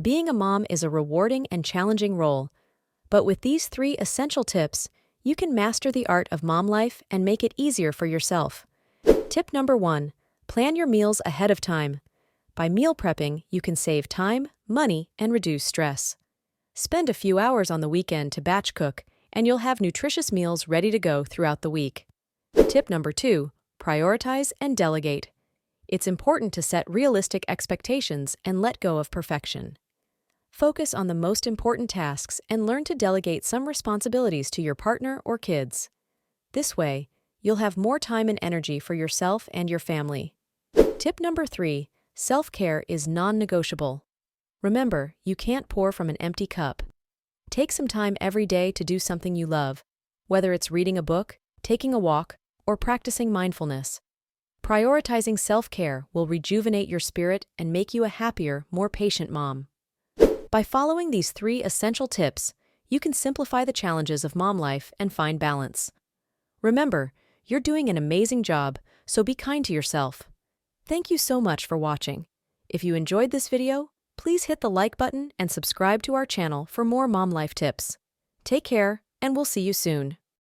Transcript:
Being a mom is a rewarding and challenging role, but with these 3 essential tips, you can master the art of mom life and make it easier for yourself. Tip number 1. Plan your meals ahead of time. By meal prepping, you can save time, money, and reduce stress. Spend a few hours on the weekend to batch cook, and you'll have nutritious meals ready to go throughout the week. Tip number 2. Prioritize and delegate. It's important to set realistic expectations and let go of perfection. Focus on the most important tasks and learn to delegate some responsibilities to your partner or kids. This way, you'll have more time and energy for yourself and your family. Tip number 3. Self-care is non-negotiable. Remember, you can't pour from an empty cup. Take some time every day to do something you love, whether it's reading a book, taking a walk, or practicing mindfulness. Prioritizing self-care will rejuvenate your spirit and make you a happier, more patient mom. By following these 3 essential tips, you can simplify the challenges of mom life and find balance. Remember, you're doing an amazing job, so be kind to yourself. Thank you so much for watching. If you enjoyed this video, please hit the like button and subscribe to our channel for more mom life tips. Take care, and we'll see you soon.